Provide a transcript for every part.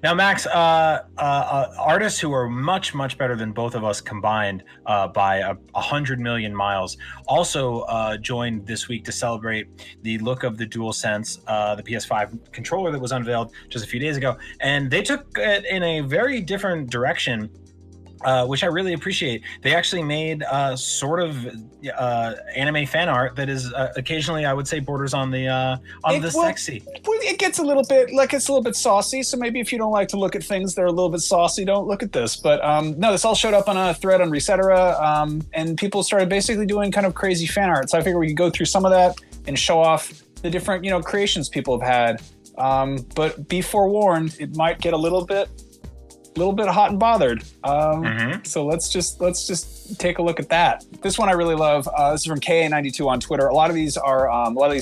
Now, Max, artists who are much, much better than both of us combined by 100 million miles also joined this week to celebrate the look of the DualSense, the PS5 controller that was unveiled just a few days ago. And they took it in a very different direction, which I really appreciate. They actually made sort of anime fan art that is occasionally, I would say, borders on the sexy. It gets a little bit it's a little bit saucy. So maybe if you don't like to look at things that are a little bit saucy, don't look at this. But no, this all showed up on a thread on Resetera, and people started basically doing kind of crazy fan art. So I figured we could go through some of that and show off the different creations people have had. But be forewarned, it might get a little bit hot and bothered. So let's just take a look at that. This one I really love. This is from KA92 on Twitter. A lot of these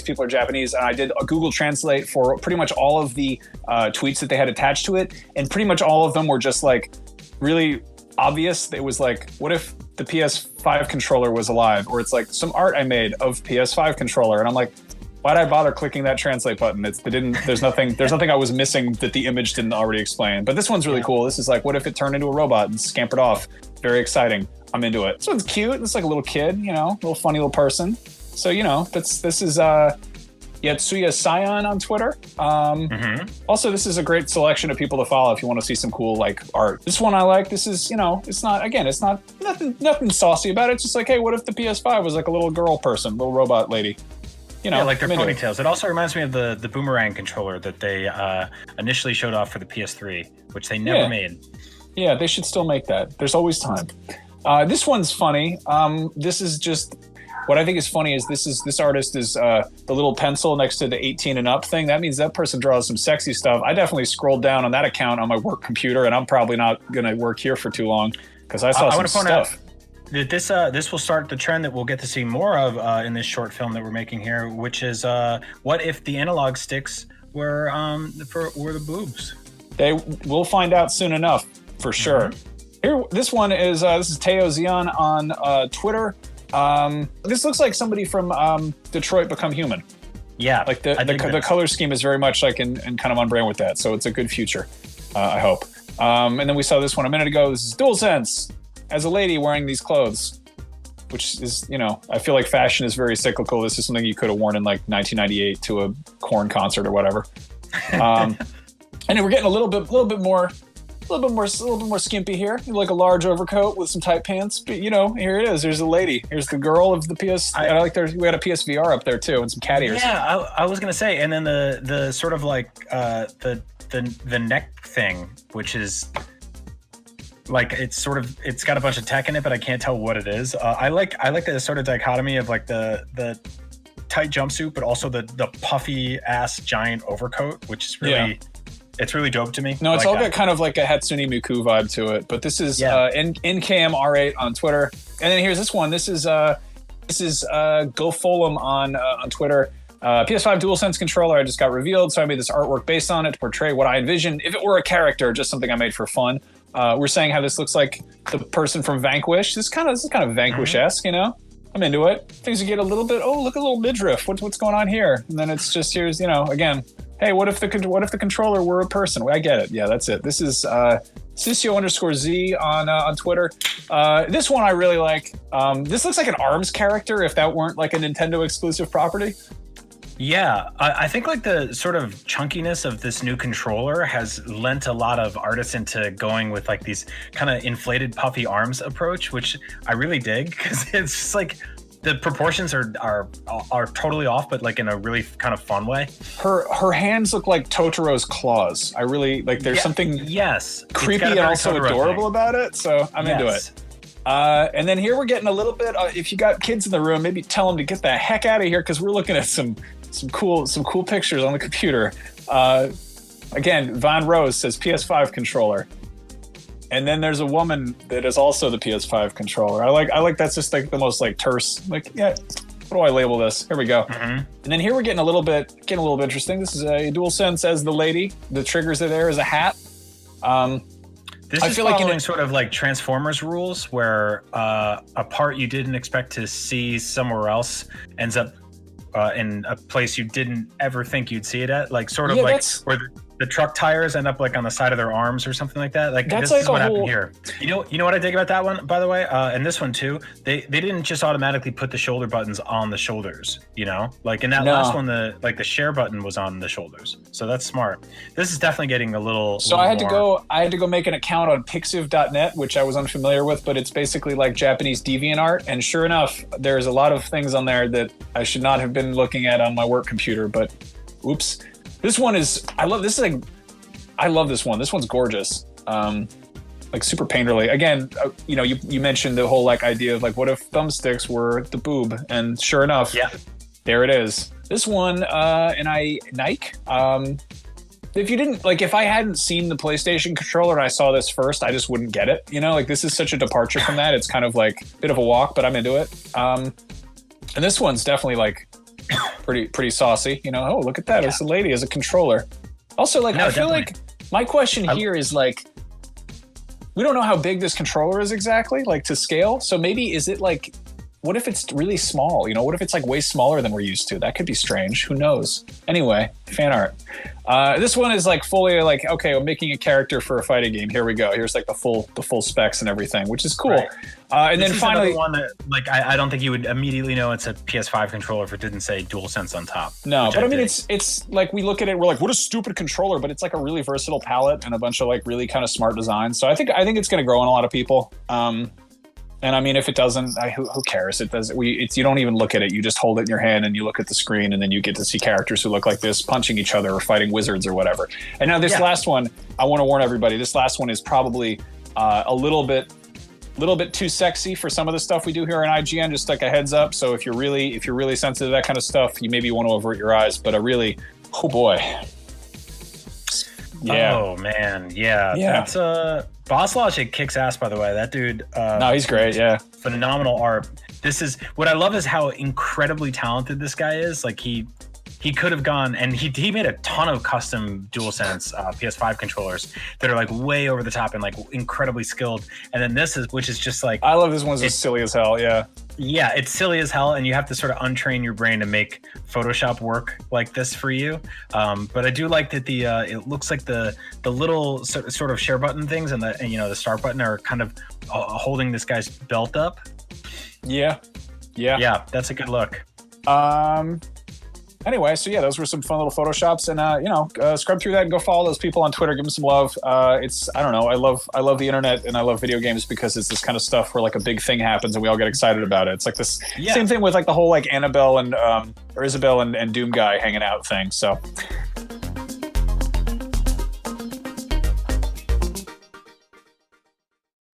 people are Japanese, and I did a Google Translate for pretty much all of the tweets that they had attached to it, and pretty much all of them were just like really obvious. It was like, what if the PS5 controller was alive? Or it's like some art I made of PS5 controller, and I'm like, why'd I bother clicking that translate button? There's nothing I was missing that the image didn't already explain. But this one's really cool. This is like, what if it turned into a robot and scampered off? Very exciting. I'm into it. This one's cute. It's like a little kid, little funny little person. So, this is Yatsuya Sion on Twitter. Also, this is a great selection of people to follow if you want to see some cool art. This one I like. This is, it's not nothing saucy about it. It's just like, hey, what if the PS5 was like a little girl person, little robot lady? Like their ponytails. It also reminds me of the boomerang controller that they initially showed off for the PS3, which they never made. Yeah, they should still make that. There's always time. This one's funny. This is just what I think is funny is this artist is the little pencil next to the 18 and up thing. That means that person draws some sexy stuff. I definitely scrolled down on that account on my work computer, and I'm probably not going to work here for too long because I saw some stuff. This will start the trend that we'll get to see more of in this short film that we're making here, which is what if the analog sticks were the boobs? We'll find out soon enough, for sure. Here, this one is Teo Zion on Twitter. This looks like somebody from Detroit Become Human. Yeah, like the color scheme is very much like and kind of on brand with that, so it's a good future. I hope. And then we saw this one a minute ago. This is DualSense as a lady wearing these clothes, which is, I feel like fashion is very cyclical. This is something you could have worn in like 1998 to a Korn concert or whatever. And then we're getting a little bit more skimpy here. Like a large overcoat with some tight pants. But here it is. There's a lady. Here's the girl of the PS. We got a PSVR up there too, and some cat ears. Yeah, I was gonna say, and then the sort of like the neck thing, which is. Like it's got a bunch of tech in it, but I can't tell what it is. I like the sort of dichotomy of like the tight jumpsuit, but also the puffy ass giant overcoat, which is really it's really dope to me. No, it's all got kind of like a Hatsune Miku vibe to it. But this is NKMR8 on Twitter, and then here's this one. This is GoFolum on Twitter. PS5 DualSense controller I just got revealed, so I made this artwork based on it to portray what I envisioned if it were a character, just something I made for fun. We're saying how this looks like the person from Vanquish. This is kind of Vanquish-esque, I'm into it. Things you get a little bit. Oh, look, a little midriff. What's going on here? And then it's just here's again. Hey, what if the controller were a person? I get it. Yeah, that's it. This is Sisio_Z on Twitter. This one I really like. This looks like an ARMS character if that weren't like a Nintendo exclusive property. Yeah, I think like the sort of chunkiness of this new controller has lent a lot of artists into going with like these kind of inflated puffy arms approach, which I really dig because it's just like the proportions are totally off, but like in a really kind of fun way. Her hands look like Totoro's claws. I really like. There's something creepy and also adorable about it. So I'm into it. And then here we're getting a little bit. If you got kids in the room, maybe tell them to get the heck out of here because we're looking at some cool pictures on the computer. Again, Von Rose says PS5 controller, and then there's a woman that is also the PS5 controller. I like that's just like the most like terse. Like what do I label this? Here we go. And then here we're getting a little bit interesting. This is a DualSense as the lady. The triggers are there as a hat. This is following sort of like Transformers rules where a part you didn't expect to see somewhere else ends up in a place you didn't ever think you'd see it at. Like sort of like where the truck tires end up like on the side of their arms or something like that. Like That's this like is a what whole- happened here. You know what I dig about that one, by the way, and this one too. They didn't just automatically put the shoulder buttons on the shoulders. You know, like in that last one, the share button was on the shoulders. So that's smart. This is definitely getting a little. So I had to go make an account on Pixiv.net, which I was unfamiliar with, but it's basically like Japanese DeviantArt. And sure enough, there's a lot of things on there that I should not have been looking at on my work computer. But oops, this one is. I love this one. This one's gorgeous. Like super painterly. Again, you mentioned the whole like idea of like, what if thumbsticks were the boob? And sure enough, there it is. This one, Nike. If I hadn't seen the PlayStation controller and I saw this first, I just wouldn't get it. You know, like this is such a departure from that. It's kind of like a bit of a walk, but I'm into it. And this one's definitely like pretty saucy. You know, oh, look at that. It's a lady as a controller. Also, like, I feel like my question here is like, we don't know how big this controller is exactly, like to scale. So maybe is it like, what if it's really small? You know, what if it's like way smaller than we're used to? That could be strange. Who knows? Anyway, fan art. This one is like fully like, okay, I'm making a character for a fighting game. Here we go. Here's like the full specs and everything, which is cool. Right. And this then is finally, one that like I don't think you would immediately know it's a PS5 controller if it didn't say DualSense on top. No, but I mean it's like we look at it, we're like, what a stupid controller, but it's like a really versatile palette and a bunch of like really kind of smart designs. So I think it's going to grow on a lot of people. And I mean, if it doesn't, who cares? It does. You don't even look at it. You just hold it in your hand and you look at the screen, and then you get to see characters who look like this, punching each other or fighting wizards or whatever. And now this last one, I want to warn everybody. This last one is probably a little bit too sexy for some of the stuff we do here on IGN. Just like a heads up. So if you're really sensitive to that kind of stuff, you maybe want to avert your eyes. But oh boy. Yeah. Oh man, yeah. That's Boss Logic kicks ass, by the way. That dude. No, he's great. Yeah. Phenomenal art. This is what I love is how incredibly talented this guy is. Like he could have gone and he made a ton of custom DualSense PS5 controllers that are like way over the top and like incredibly skilled. And then which is just like, I love this one's just silly as hell. Yeah. Yeah, it's silly as hell, and you have to sort of untrain your brain to make Photoshop work like this for you. But I do like that it looks like the little sort of share button things and the start button are kind of holding this guy's belt up. Yeah, that's a good look. Anyway, so yeah, those were some fun little Photoshops, and scrub through that and go follow those people on Twitter. Give them some love. I don't know. I love the internet and I love video games because it's this kind of stuff where like a big thing happens and we all get excited about it. It's like this same thing with like the whole like Annabelle and or Isabelle and Doom guy hanging out thing. So